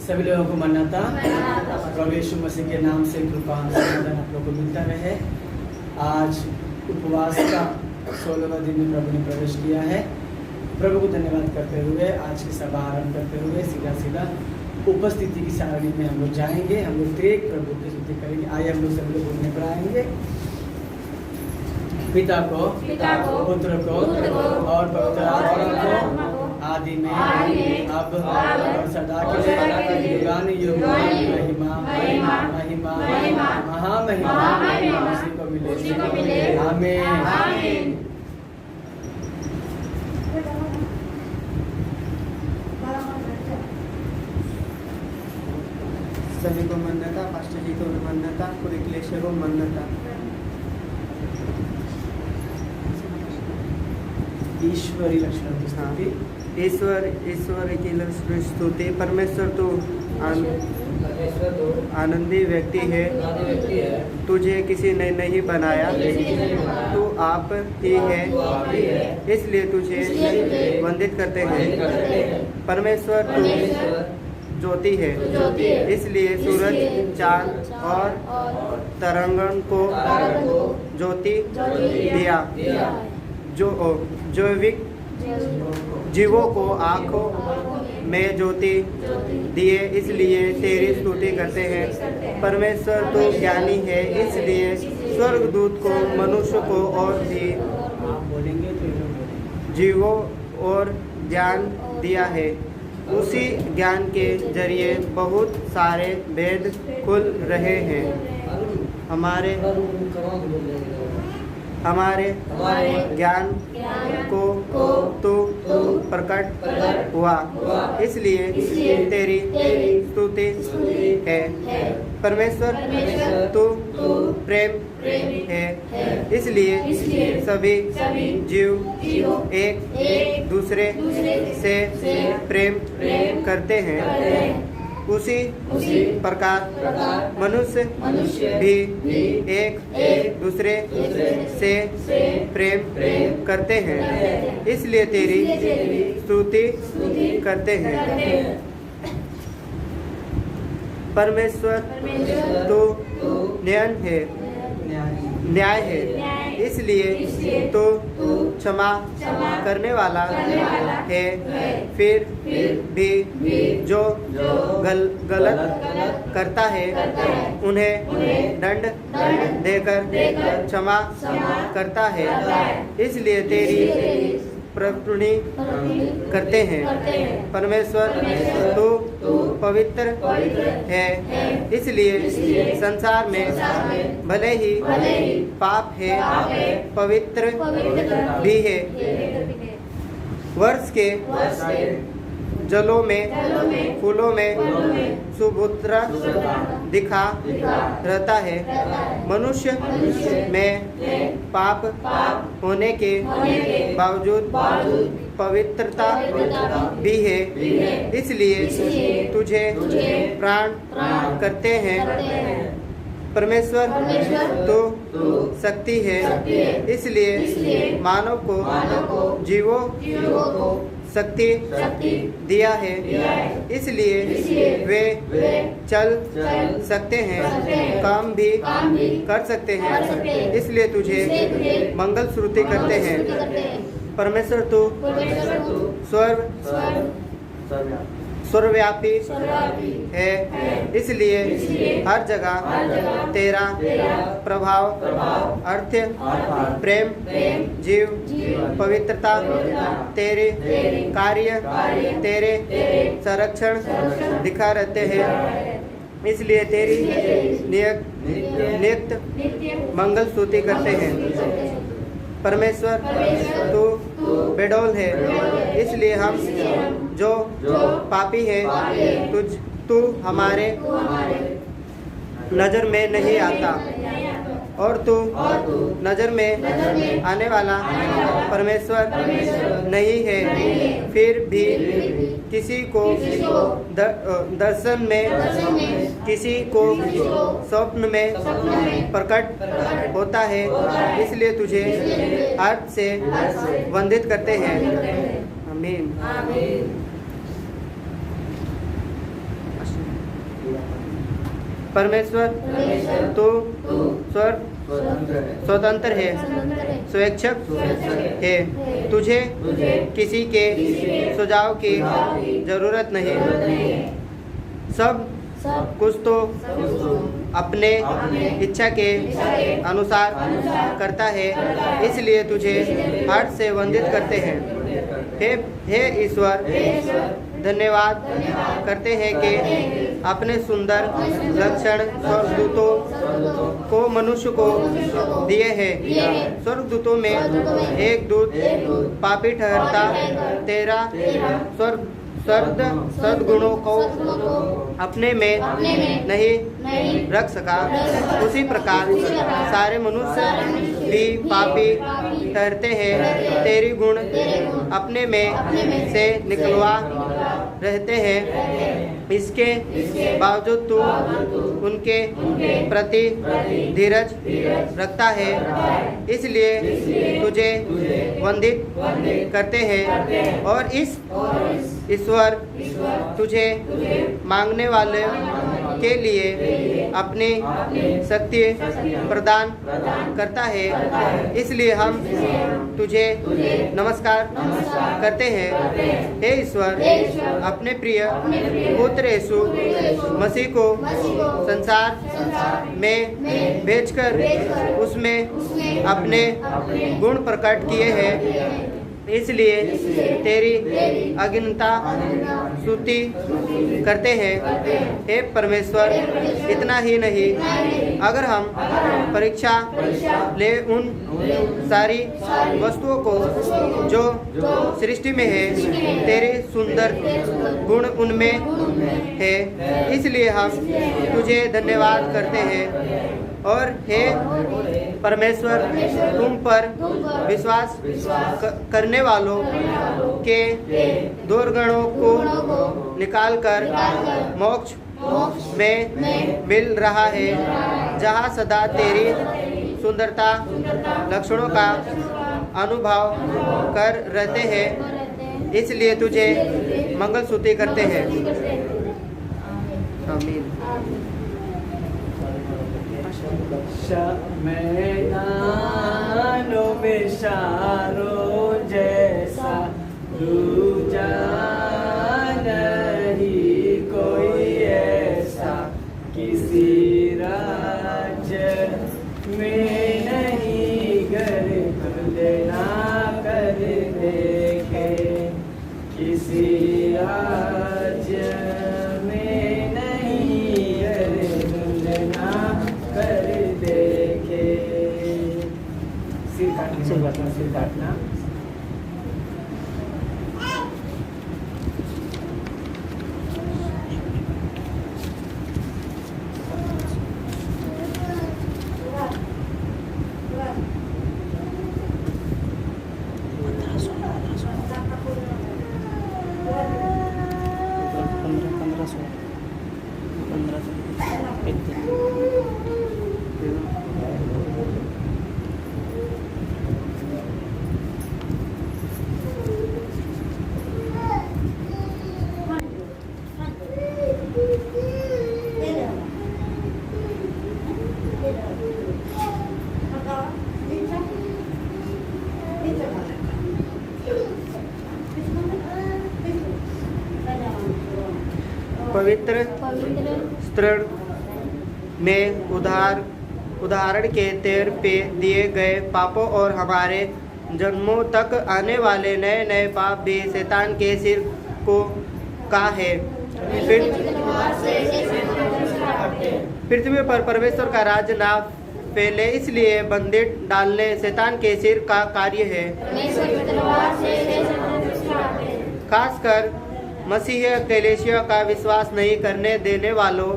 सभी लोगों को मान्यता प्रभु यीशु मसीह के नाम से कृपा समर्थन आप लोगों को मिलता रहे। आज उपवास का 16वां दिन में प्रभु ने प्रवेश किया है। प्रभु को धन्यवाद करते हुए आज की सभा आरंभ करते हुए सीधा उपस्थिति की सारणी में हम लोग जाएंगे। हम लोग त्रिएक प्रभु की स्तुति करेंगे। आइए हम लोग सभी लोग बोलने पर आएंगे। पिता को पुत्र को और पवित्र आत्मा को आदि में अब और सदा के लिए युगानुयुग महिमा महिमा महामहिमा उसी को मिले। आमीन। सभी को मान्यता, पास्टर जी को मान्यता, पूरे क्लेशर को मान्यता। ईश्वरी लक्षणों की स्तुति। ईश्वर की लक्षण स्तुति। परमेश्वर तो आनंदी व्यक्ति है, तुझे किसी ने नहीं बनाया, तू आप ही है, इसलिए तुझे वंदित करते हैं। परमेश्वर तू ज्योति है, इसलिए सूरज, चांद और तरंगन को ज्योति दिया। जैविक जीवों को आँखों में ज्योति दिए, इसलिए तेरी स्तुति करते हैं। परमेश्वर तो ज्ञानी है, इसलिए स्वर्गदूत को, मनुष्य को और भी जीवों और ज्ञान दिया है। उसी ज्ञान के जरिए बहुत सारे भेद खुल रहे हैं। हमारे ज्ञान को तो प्रकट हुआ, इसलिए तेरी स्तुति है। परमेश्वर तो प्रेम है, इसलिए सभी जीव एक दूसरे से प्रेम करते हैं। उसी प्रकार मनुष्य भी एक दूसरे से प्रेम करते हैं, इसलिए तेरी स्तुति करते हैं। परमेश्वर तो न्याय है, इसलिए तो क्षमा करने वाला है। फिर भी जो गलत करता है उन्हें दंड देकर क्षमा करता है, इसलिए तेरी प्रभुनि करते हैं। परमेश्वर तो पवित्र है, इसलिए संसार में भले ही पाप है, पवित्र भी है। वर्ष के जलों में फूलों में सुभद्रा दिखा रहता है। मनुष्य में पाप होने के बावजूद पवित्रता भी है, इसलिए तुझे प्राण करते हैं। परमेश्वर तो शक्ति है, इसलिए मानव को जीवों को शक्ति दिया है, इसलिए वे चल सकते हैं, काम भी कर सकते हैं, इसलिए तुझे मंगल स्तुति करते हैं। परमेश्वर तो सर्वव्यापी है, इसलिए हर जगह तेरा प्रभाव, अर्थ, प्रेम, जीव, पवित्रता, तेरे कार्य, तेरे संरक्षण दिखा रहते हैं, इसलिए तेरी नित्य मंगल स्तुति करते हैं। परमेश्वर तू बेडौल है, इसलिए हम जो पापी है तू हमारे नजर में नहीं आता, और तू नजर में आने वाला परमेश्वर नहीं है। फिर भी किसी को दर्शन में, किसी को स्वप्न में प्रकट होता है, इसलिए तुझे अर्थ से वंदित करते हैं। आमीन। परमेश्वर तू स्वतंत्र है, स्वेच्छक है। तुझे किसी के सुझाव की जरूरत नहीं। सब कुछ तो अपने इच्छा के अनुसार करता है, इसलिए तुझे हार्ट से वंदित करते हैं। हे ईश्वर, धन्यवाद करते हैं कि अपने सुंदर लक्षण स्वर्गदूतों को मनुष्य को दिए हैं। स्वर्गदूतों में एक दूत पापी ठहरता तेरा सद्गुणों को अपने में नहीं रख सका, उसी प्रकार सारे मनुष्य भी पापी ठहरते हैं। तेरी गुण अपने में से निकलवा रहते हैं, इसके बावजूद तू उनके प्रति धीरज रखता है, इसलिए तुझे वंदित करते हैं। और इस ईश्वर तुझे मांगने वाले के लिए अपनी शक्ति प्रदान करता है, इसलिए हम तुझे नमस्कार करते हैं। हे ईश्वर, अपने प्रिय पुत्र यीशु मसीह को संसार में भेजकर उसमें अपने गुण प्रकट किए हैं, इसलिए तेरी अगिनता स्तुति करते हैं। हे परमेश्वर, इतना ही नहीं, अगर हम परीक्षा ले उन सारी वस्तुओं को जो सृष्टि में है, तेरे सुंदर गुण उनमें है, इसलिए हम तुझे धन्यवाद करते हैं। और हे परमेश्वर, तुम पर विश्वास करने वालों के दुर्गुणों को निकालकर मोक्ष में मिल रहा है, जहाँ सदा तेरी सुंदरता लक्षणों का अनुभव कर रहते हैं, इसलिए तुझे मंगल स्तुति करते हैं। आमीन। मैदानों में शारों जैसा दूजा नहीं कोई ऐसा, किसी राज्य में नहीं गर्द ना कर देखे, किसी राज्य में नहीं गर्द ना कर देखे। सिर काटना। पवित्र स्त्रण में उदाहरण के तौर पे दिए गए पापों और हमारे जन्मों तक आने वाले नए नए पाप भी शैतान के सिर को का है। पृथ्वी पर परमेश्वर का राज ना फैले, इसलिए बंदिश डालने शैतान के सिर का कार्य है। खासकर मसीह कलीसिया का विश्वास नहीं करने देने वालों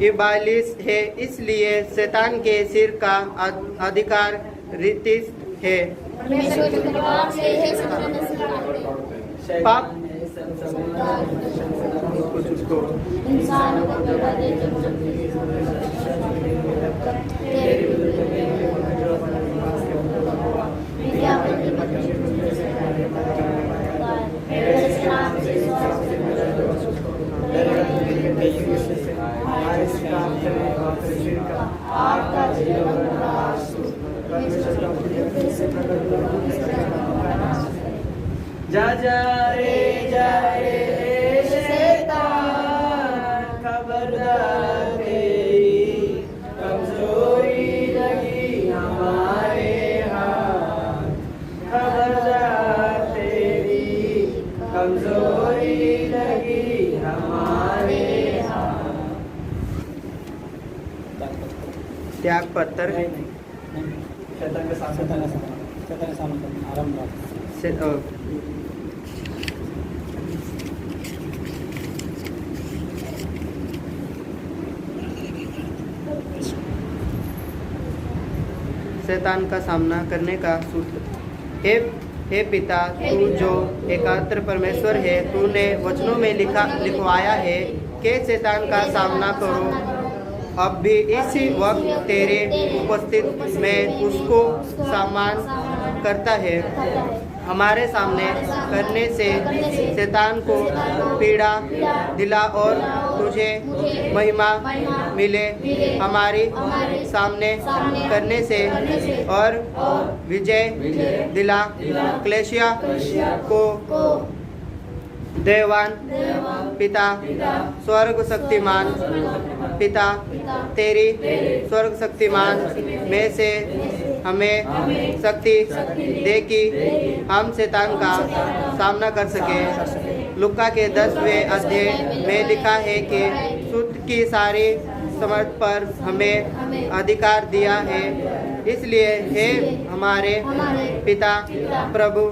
इबालिस है, इसलिए शैतान के सिर का अधिकार रीतिस है। पाप त्याग पत्र नहीं। शैतान का सामना करना आरंभ से शैतान का सामना करने का सूत्र। हे पिता, तू जो एकत्र परमेश्वर है, तूने वचनों में लिखवाया है कि शैतान का सामना करो। अब भी इसी वक्त तेरे उपस्थित में उसको सम्मान करता है। हमारे सामने करने से शैतान को पीड़ा दिला और तुझे महिमा मिले। हमारी सामने करने से और विजय दिला। क्लेशिया को देवान पिता, स्वर्ग शक्तिमान पिता, तेरी स्वर्ग शक्तिमान में से हमें शक्ति दे कि हम शैतान का सामना कर सके। लुका के 10वें अध्याय में लिखा है कि शुद्ध की सारी समर्थ पर हमें अधिकार दिया है। इसलिए हे हमारे पिता प्रभु,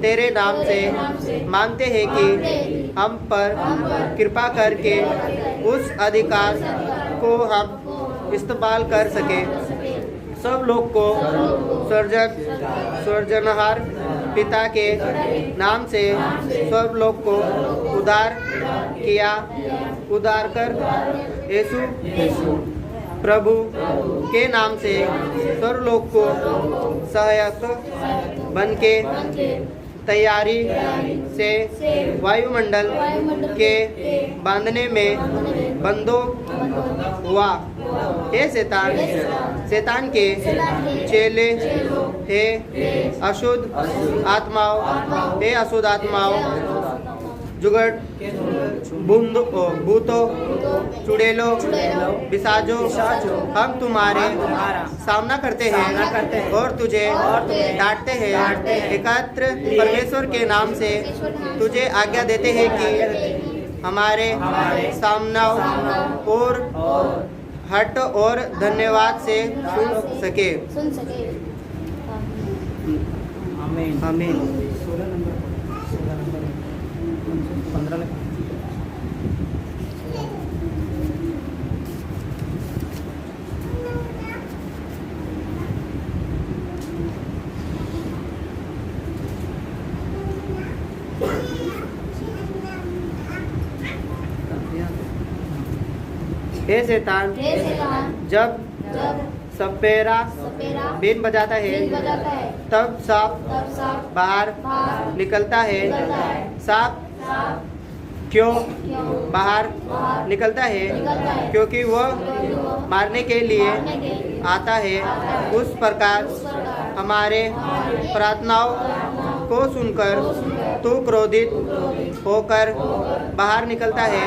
तेरे नाम से मांगते हैं कि हम पर कृपा करके उस अधिकार को हम इस्तेमाल कर सके। सब लोग को सृजनहार पिता के नाम से सब लोग को उद्धार कर यीशु प्रभु के नाम से सर्व लोग को सहायक बन के तैयारी से वायुमंडल के बांधने में बंदो हुआ। हे शैतान के चेले, हे अशुद्ध आत्माओं, जुगड़, भूतों, चुड़ैलों, पिशाचों, हम तुम्हारे सामना करते हैं और तुझे डांटते हैं। एकत्र परमेश्वर के नाम से तुझे आज्ञा देते हैं कि हमारे सामना और हट और धन्यवाद से सुन सके। आमीन। आमीन। 16 नंबर 15 में हे शैतान, जब सपेरा बीन बजाता है तब सांप बाहर निकलता है। सांप क्यों बाहर निकलता है? क्योंकि वह मारने के लिए आता है। उस प्रकार हमारे प्रार्थनाओं को सुनकर तू क्रोधित होकर बाहर निकलता है।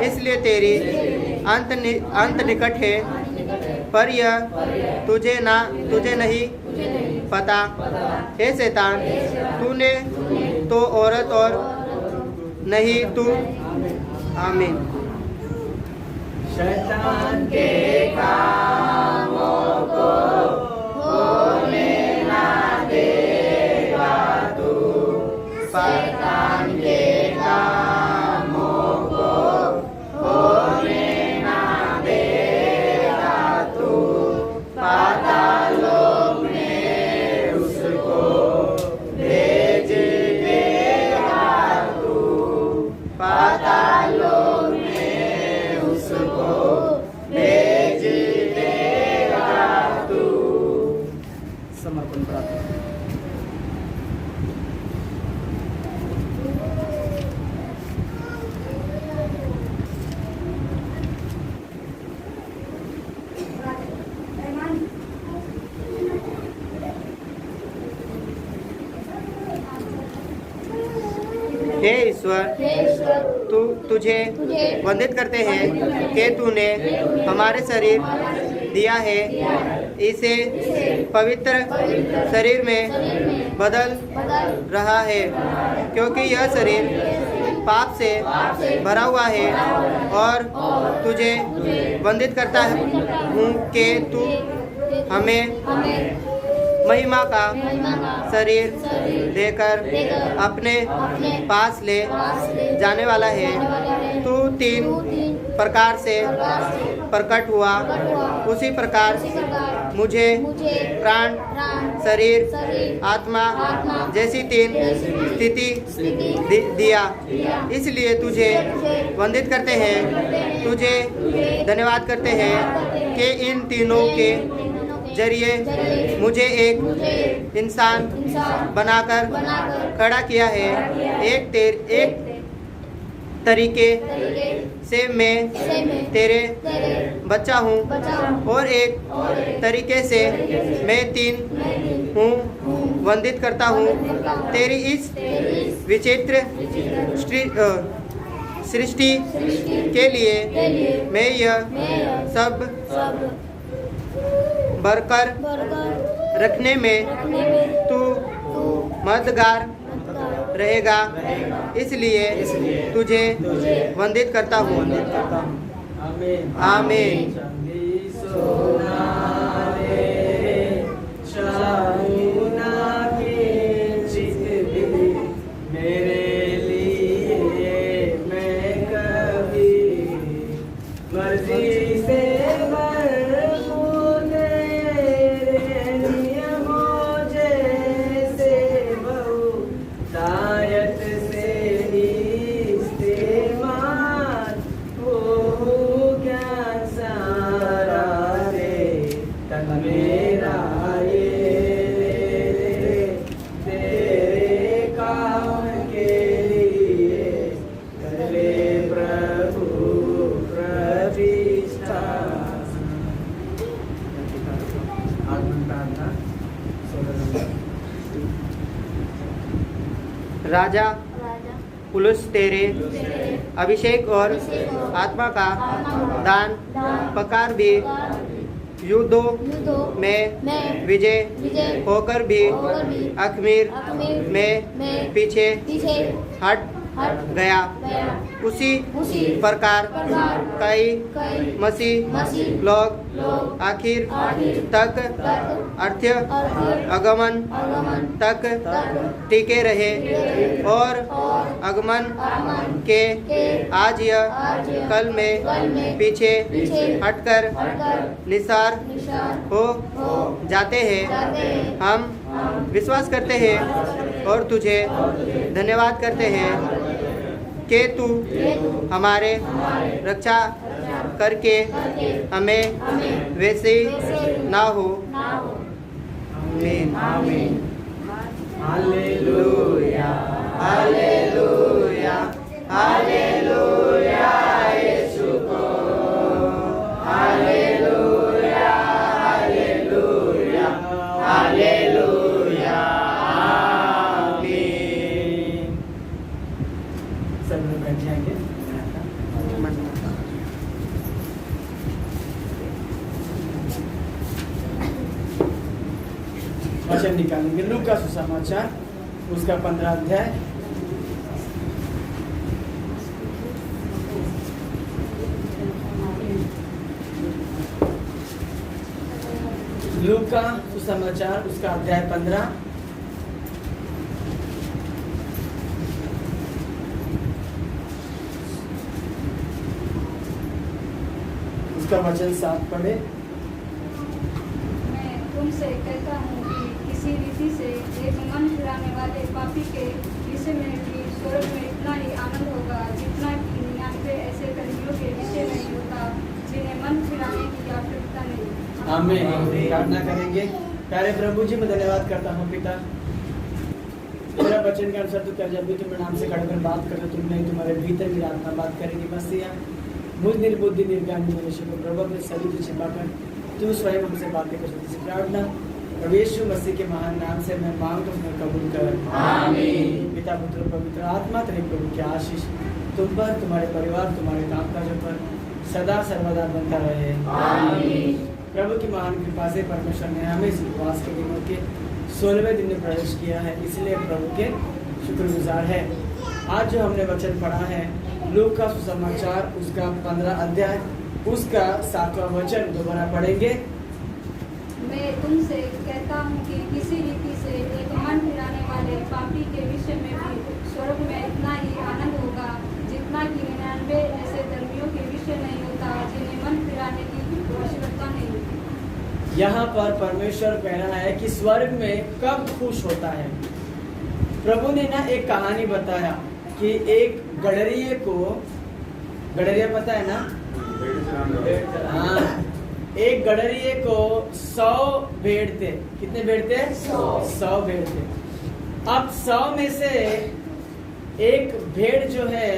इसलिए तेरी अंत निकट है, पर यह तुझे नहीं पता। हे शैतान, तूने तो औरत और नहीं तू। आमीन। शैतान के कामों को होने ना देगा तू। शैतान के कामों को होने ना देगा तू। पातालों में उसको भेज देगा तू। पातालों में उसको भेज देगा तू। समर्पण प्रार्थना। हे ईश्वर, तुझे वंदित करते हैं कि तूने हमारे शरीर दिया है। इसे पवित्र शरीर में बदल रहा है, क्योंकि यह शरीर पाप से भरा हुआ है और तुझे वंदित करता हूँ कि तू हमें महिमा का शरीर देकर अपने पास ले जाने वाला है। तू 3 प्रकार से प्रकट हुआ, उसी प्रकार मुझे प्राण, शरीर, आत्मा जैसी 3 स्थिति दिया। इसलिए तुझे वंदित करते हैं, तुझे धन्यवाद करते हैं कि इन तीनों के जरिए मुझे एक इंसान बनाकर खड़ा किया है। एक तरीके से मैं तेरे बच्चा हूँ और एक तरीके से मैं 3 हूँ। वंदित करता हूँ तेरी इस विचित्र सृष्टि के लिए। मैं यह सब बरकर रखने में तू मददगार रहेगा, इसलिए तुझे वंदित करता हूँ। आमीन। राजा पुलुस तेरे अभिषेक और आत्मा का दान पकार भी युद्धों में विजय होकर भी अखमीर में पीछे हट गया। उसी प्रकार कई मसीह लोग आखिर तक अर्थ आगमन तक टिके रहे और आगमन के आज यह कल में पीछे हटकर निसार हो जाते हैं। हम विश्वास करते हैं और तुझे धन्यवाद करते हैं कि तू हमारे रक्षा करके हमें वैसे ना हो। आमीन। हालेलुया, हालेलुया, हालेलुया यीशु को, हालेलुया, हालेलुया, हालेलुया। आमीन। सब लोग बैठ जाएंगे। वचन निकालेंगे लूका का सुसमाचार उसका 15 अध्याय। लूका का सुसमाचार उसका अध्याय 15 उसका वचन 7 पढ़े। मैं तुमसे कहता हूँ कि किसी रीति से एक मन फिराने वाले पापी के विषय में भी स्वर्ग में इतना ही आनंद होगा जितना कि 99 ऐसे कर्मियों के विषय में ही होता जिन्हें मन फिराने की आवश्यकता नहीं। आमीन। प्रार्थना करेंगे। प्यारे प्रभु जी, मैं धन्यवाद करता हूँ पिता, तेरा वचन के अनुसार तू क्या जब भी तुम्हें नाम से खड़े कर बात करते तुमने तुम्हारे भीतर भी आत्मा बात करेगी। मसीहा मुझ निर्बुद्धि निर्ज्ञानी मनुष्य को प्रभु अपने शरीर से छिपाकर तू स्वयं हमसे बातें कर सकती। प्रार्थना प्रभु यीशु मसीह के महान नाम से मैं मांगता हूँ, कबूल कर। आमीन। पिता पुत्र पवित्र आत्मा तेरे प्रभु की आशीष तुम पर, तुम्हारे परिवार, तुम्हारे कामकाजों पर सदा सर्वदा बनता रहे। आमीन। प्रभु की महान कृपा से परमेश्वर ने हमें इस उपवास के दिनों के 16वें दिन में प्रवेश किया है, इसलिए प्रभु के शुक्रगुजार है। आज जो हमने वचन पढ़ा है लूका का सुसमाचार उसका 15 अध्याय उसका 7वां वचन दोबारा पढ़ेंगे। मैं तुमसे कहता हूँ कि किसी रीति से एक मन फिराने वाले पापी के विषय में भी स्वर्ग में इतना ही आनंद होगा जितना कि 99 ऐसे धर्मियों के विषय नहीं होता जिन्हें मन फिराने की आवश्यकता नहीं होती। यहाँ पर परमेश्वर कह रहा है कि स्वर्ग में कब खुश होता है। प्रभु ने ना एक कहानी बताया कि एक गडरिये को, गडरिया पता है ना, हाँ, एक गडरिये को 100 भेड़ थे। कितने भेड़ थे? 100 भेड़ थे। अब 100 में से एक भेड़ जो है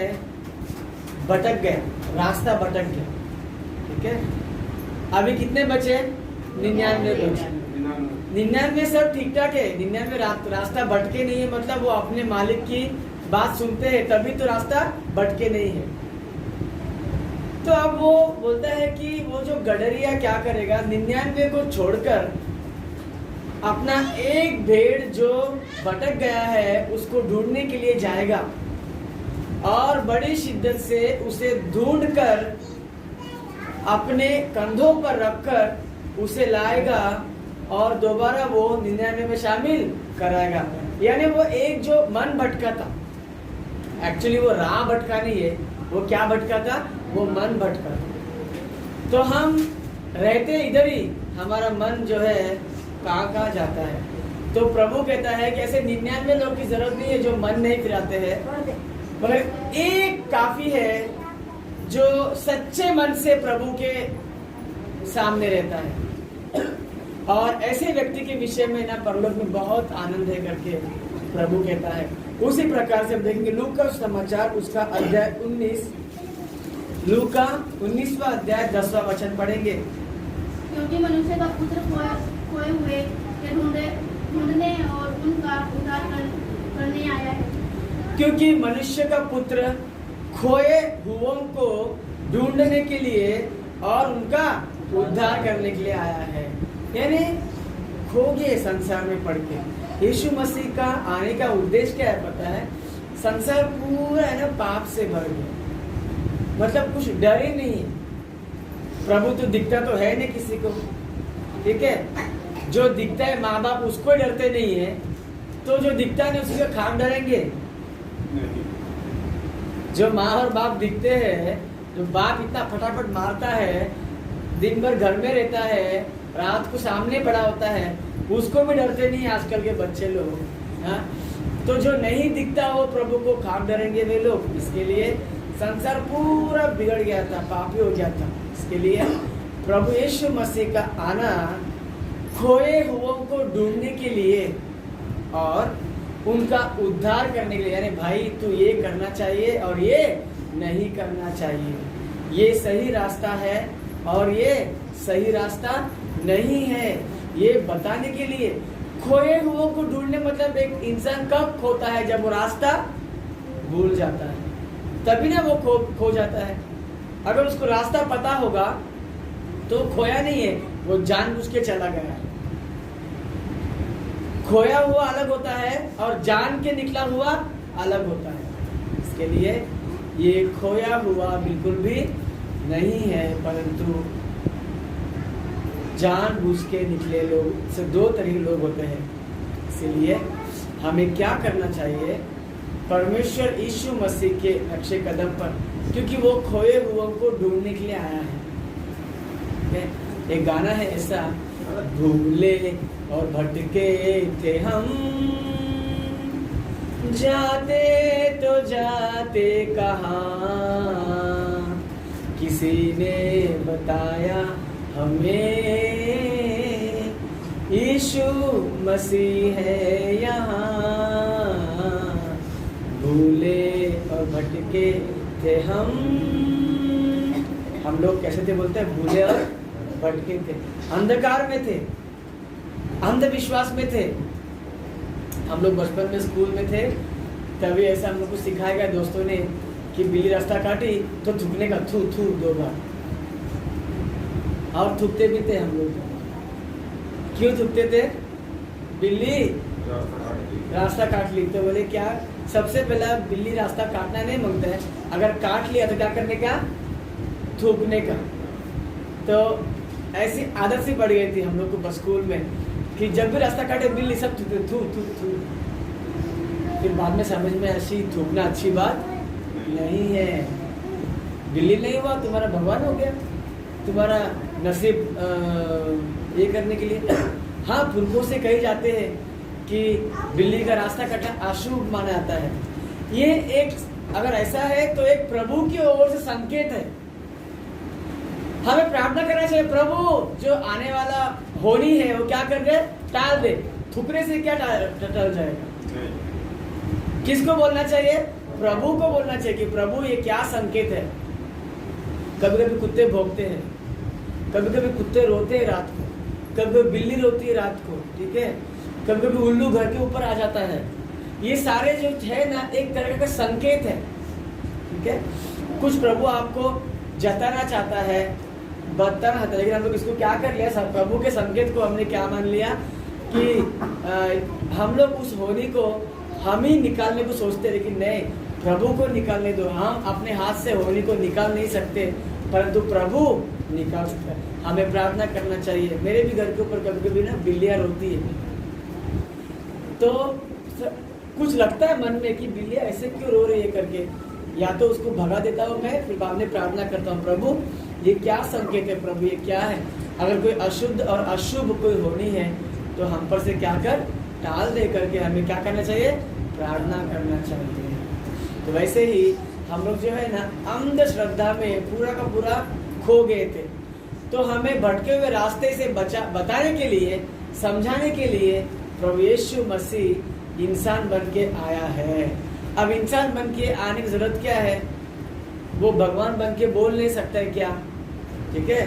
भटक गया, रास्ता भटक गया। ठीक है, अभी कितने बचे? 99 बचे। 99 सब ठीक ठाक है, 99 रास्ता भटके नहीं है, मतलब वो अपने मालिक की बात सुनते हैं तभी तो रास्ता भटके नहीं है। तो अब वो बोलता है कि वो जो गडरिया क्या करेगा, 99 को छोड़कर अपना एक भेड़ जो भटक गया है उसको ढूंढने के लिए जाएगा और बड़ी शिद्दत से उसे ढूंढकर अपने कंधों पर रखकर उसे लाएगा और दोबारा वो 99 में शामिल कराएगा। यानी वो एक जो मन भटका था, एक्चुअली वो राह भटका नहीं है, वो क्या भटका था? वो मन भटका था। तो हम रहते इधर ही, हमारा मन जो है कहाँ जाता है। तो प्रभु कहता है कि ऐसे 99 लोग की जरूरत नहीं है जो मन नहीं फिराते हैं, मगर एक काफी है जो सच्चे मन से प्रभु के सामने रहता है। और ऐसे व्यक्ति के विषय में ना परलोक में बहुत आनंद है करके प्रभु कहता है। उसी प्रकार से हम देखेंगे लूका का समाचार उसका अध्याय 19, लूका 19वां अध्याय 10वां वचन पढ़ेंगे। क्योंकि मनुष्य का पुत्र खोए हुए के ढूंढने और उनका उद्धार करने आया है। क्योंकि मनुष्य का पुत्र खोए हुओं को ढूंढने के लिए और उनका उद्धार करने के लिए आया है। यानी खो गए संसार में पड़ के। यीशु मसीह का आने का उद्देश्य क्या है पता है? संसार पूरा है ना पाप से भर गया, मतलब कुछ डर ही नहीं है। प्रभु तो दिखता तो है नहीं किसी को, ठीक है, जो दिखता है माँ बाप उसको डरते नहीं है, तो जो दिखता नहीं उसको खाम डरेंगे? जो माँ और बाप दिखते हैं, जो बाप इतना फटाफट मारता है, दिन भर घर में रहता है, रात को सामने पड़ा होता है, उसको भी डरते नहीं आजकल के बच्चे लोग। हाँ, तो जो नहीं दिखता वो प्रभु को खाम डरेंगे वे लोग। इसके लिए संसार पूरा बिगड़ गया था, पापी हो गया था। इसके लिए प्रभु यीशु मसीह का आना खोए हुओं को ढूंढने के लिए और उनका उद्धार करने के लिए। यानी भाई तू ये करना चाहिए और ये नहीं करना चाहिए, ये सही रास्ता है और ये सही रास्ता नहीं है, ये बताने के लिए। खोए हुओं को ढूंढने मतलब एक इंसान कब खोता है? जब वो रास्ता भूल जाता है, तभी ना वो खो जाता है। अगर उसको रास्ता पता होगा तो खोया नहीं है, वो जानबूझ के चला गया है। खोया हुआ अलग होता है और जान के निकला हुआ अलग होता है। इसके लिए ये खोया हुआ बिल्कुल भी नहीं है, परंतु जानबूझ के निकले लोग से दो तरह के लोग होते हैं। इसीलिए हमें क्या करना चाहिए? परमेश्वर यीशु मसीह के नक्शे कदम पर, क्योंकि वो खोए हुओं को ढूंढने के लिए आया है। एक गाना है ऐसा, भूले और भटके थे हम, जाते तो जाते कहाँ, किसी ने बताया हमें यीशु मसीह है यहाँ। भूले और भटके थे हम लोग कैसे थे बोलते हैं? भूले और भटके थे, अंधकार में थे, अंधविश्वास में थे। हम लोग बचपन में स्कूल में थे तभी ऐसा हम लोग को सिखाया गया दोस्तों ने कि बिल्ली रास्ता काटी तो थूकने का, थू थू 2 बार, और थूकते भी थे हम लोग। क्यों थूकते थे? बिल्ली रास्ता काट ली तो बोले क्या सबसे पहला बिल्ली रास्ता काटना नहीं मांगता है, अगर काट लिया तो क्या करने का, थूकने का। तो ऐसी आदत सी पड़ गई थी हम लोग को स्कूल में कि जब भी रास्ता काटे बिल्ली सब थू थू थू थू। फिर बाद में समझ में ऐसी थूकना अच्छी बात नहीं है। बिल्ली नहीं हुआ तुम्हारा भगवान हो गया, तुम्हारा नसीब ये करने के लिए। हाँ, पुरखों से कही जाते हैं कि बिल्ली का रास्ता कटा अशुभ माना जाता है। ये एक अगर ऐसा है तो एक प्रभु की ओर से संकेत है। हमें प्रार्थना करना चाहिए, प्रभु जो आने वाला होनी है वो क्या कर दे, टाल दे। थूकने से क्या टल जाएगा? किसको बोलना चाहिए? प्रभु को बोलना चाहिए कि प्रभु ये क्या संकेत है। कभी कभी कुत्ते भौंकते हैं, कभी कभी कुत्ते रोते हैं रात को, कभी कभी बिल्ली रोती है रात को, ठीक है, कभी कभी उल्लू घर के ऊपर आ जाता है। ये सारे जो है ना एक तरह का संकेत है, ठीक है। कुछ प्रभु आपको जताना चाहता है, बताना चाहता है, लेकिन हम लोग इसको क्या कर लिया, प्रभु के संकेत को हमने क्या मान लिया कि हम लोग उस होनी को हम ही निकालने को सोचते, लेकिन नहीं, प्रभु को निकालने दो। हम अपने हाथ से होनी को निकाल नहीं सकते, परंतु प्रभु निकाल सकता है। हमें प्रार्थना करना चाहिए। मेरे भी घर के ऊपर कभी कभी ना बिल्लियां रोती है, तो कुछ लगता है मन में कि बिल्लियां ऐसे क्यों रो रही है करके, या तो उसको भगा देता हूँ मैं, फिर बाद में प्रार्थना करता हूँ, प्रभु ये क्या संकेत है, प्रभु ये क्या है। अगर कोई अशुद्ध और अशुभ कोई होनी है तो हम पर से क्या कर, टाल दे करके हमें क्या करना चाहिए, प्रार्थना करना चाहिए। तो वैसे ही हम लोग जो है ना अंधश्रद्धा में पूरा का पूरा खो गए थे, तो हमें भटके हुए रास्ते से बताने के लिए, समझाने के लिए प्रभु यीशु मसीह इंसान बन के आया है। अब इंसान बन के आने की जरूरत क्या है, वो भगवान बन के बोल नहीं सकता है क्या, ठीक है।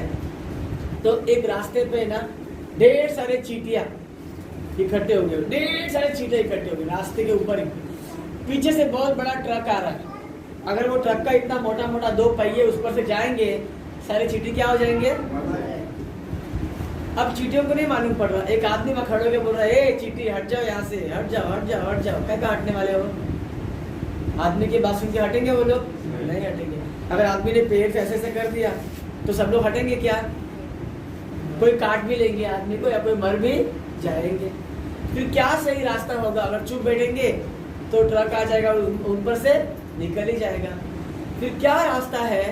तो एक रास्ते पे ना ढेर सारे चींटियां इकट्ठे हो गए, ढेर सारे चींटियां इकट्ठे हो गए रास्ते के ऊपर ही। पीछे से बहुत बड़ा ट्रक आ रहा है, अगर वो ट्रक का इतना मोटा मोटा 2 पहिए उस पर से जाएंगे, सारे चींटी क्या हो जाएंगे। अब चींटियों को नहीं मालूम पड़ रहा, एक आदमी वहां खड़े होकर बोल रहा है, ए चींटी हट जाओ यहाँ से, हट जाओ हट जाओ हट जाओ। क्या हटने वाले हो? आदमी की बात सुन के हटेंगे वो लोग? नहीं हटेंगे। अगर आदमी ने पेड़ से ऐसे कर दिया तो सब लोग हटेंगे क्या? कोई काट भी लेंगे आदमी को, या कोई मर भी जाएंगे। फिर क्या सही रास्ता होगा? अगर चुप बैठेंगे तो ट्रक आ जाएगा, उन पर से निकल ही जाएगा। फिर क्या रास्ता है?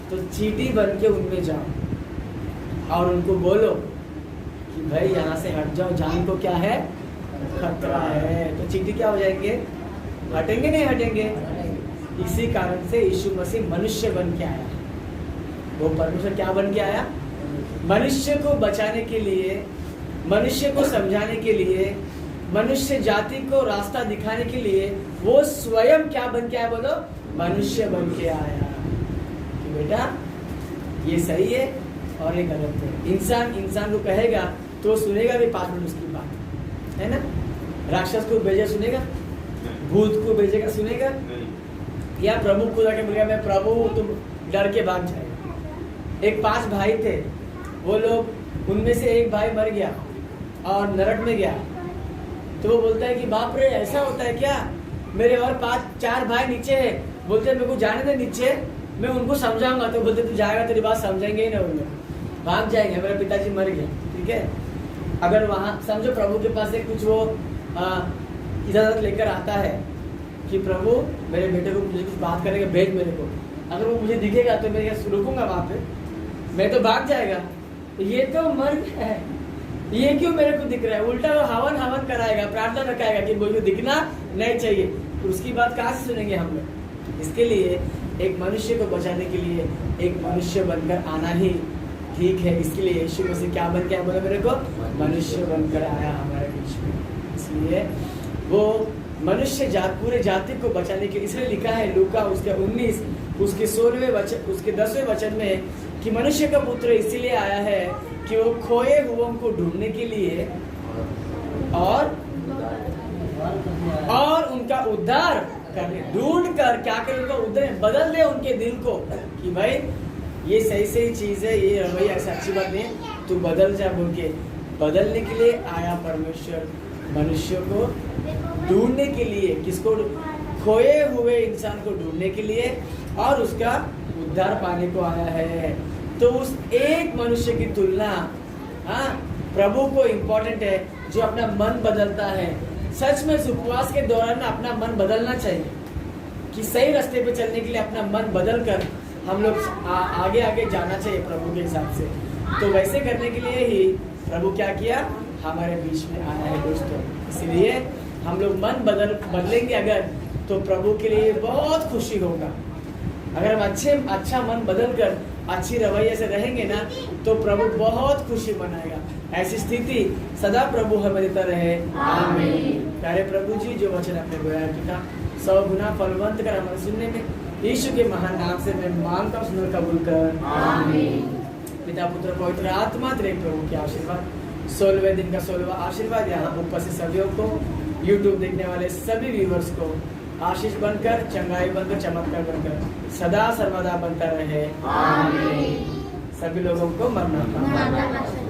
तो चींटी बन के उनमें जाओ और उनको बोलो कि भाई यहाँ से हट जाओ, जान को क्या है, खतरा है। तो चींटी क्या हो जाएंगे? हटेंगे नहीं हटेंगे। इसी कारण से यीशु मसीह मनुष्य बन के आया। वो परमेश्वर क्या बन के आया? मनुष्य को बचाने के लिए, मनुष्य को समझाने के लिए, मनुष्य जाति को रास्ता दिखाने के लिए वो स्वयं क्या बन के आया? बोलो, मनुष्य बन के आया। कि बेटा ये सही है और ये गलत है। इंसान को कहेगा तो सुनेगा भी 5 मिनट उसकी बात, है ना। राक्षस को भेजे सुनेगा, भूत को भेजेगा सुनेगा, या प्रभु को जाके बोलेगा मैं प्रभु, तुम डर के भाग जाएगा। एक 5 भाई थे, वो लोग, उनमें से एक भाई मर गया और नरक में गया। तो वो बोलता है कि बाप रे ऐसा होता है क्या, मेरे और 4 भाई नीचे है। बोलते हैं मेरे को जाने दे नीचे, मैं उनको समझाऊंगा। तो बोलते तू जाएगा तेरी बात समझेंगे ही ना, उन लोग भाग जाएंगे। मेरा पिताजी मर गया, ठीक है। अगर वहाँ समझो प्रभु के पास से कुछ वो इजाजत लेकर आता है कि प्रभु मेरे बेटे को मुझे कुछ बात करेगा, भेज मेरे को। अगर वो मुझे दिखेगा तो मैं रुकूंगा वहाँ पे, मैं तो भाग जाएगा। ये तो मर गया है, ये क्यों मेरे को दिख रहा है? उल्टा वो हवन कराएगा, प्रार्थना रखाएगा कि मुझे दिखना नहीं चाहिए। उसकी बात कहाँ से सुनेंगे हम लोग? इसके लिए एक मनुष्य को बचाने के लिए एक मनुष्य बनकर आना ही ठीक है। इसके लिए यीशु मसीह क्या बन के आया? बोला मेरे को मनुष्य बनकर आया हमारे बीच में। इसलिए वो मनुष्य पूरे जाति को बचाने के, इसलिए लिखा है लूका उसके 19 उसके 16वें वचन, उसके 10वें वचन में कि मनुष्य का पुत्र इसलिए आया है कि वो खोए हुओं को ढूंढने के लिए और उनका उद्धार करने, ढूंढ कर क्या करे, उनका उद्धार बदल दे उनके दिल को कि भाई ये सही चीज है, ये रवैया ऐसा अच्छी बात नहीं है, तू बदल जा बोल के बदलने के लिए आया परमेश्वर मनुष्य को ढूंढने के लिए, किसको? खोए हुए इंसान को ढूंढने के लिए और उसका उद्धार पाने को आया है। तो उस एक मनुष्य की तुलना प्रभु को इम्पोर्टेंट है जो अपना मन बदलता है। सच में इस उपवास के दौरान अपना मन बदलना चाहिए कि सही रास्ते पे चलने के लिए अपना मन बदल कर हम लोग आगे आगे जाना चाहिए प्रभु के हिसाब से। तो वैसे करने के लिए ही प्रभु क्या किया? हमारे बीच में आया है दोस्तों। इसलिए हम लोग मन बदलेंगे अगर, तो प्रभु के लिए बहुत खुशी होगा। अगर हम अच्छा मन बदल कर अच्छी रवैये से रहेंगे ना, तो प्रभु बहुत खुशी मनाएगा। ऐसी स्थिति सदा प्रभु हमें देता रहे, आमीन। प्यारे प्रभु जी, जो वचन आपने बोया पिता 100 गुना फलवंत कर हमारे सुनने में, यीशु के महान नाम से मैं मांगता हूँ, सुनकर कबूल कर, आमीन। पिता पुत्र पवित्र आत्मा तेरे प्रभु के आशीर्वाद, 16वें दिन का 16वां आशीर्वाद यहाँ उपस्थित सभी को, यूट्यूब देखने वाले सभी व्यूवर्स को आशीष बनकर, चंगाई बनकर, चमत्कार बनकर सदा सर्वदा बनता रहे, आमीन। सभी लोगों को मरना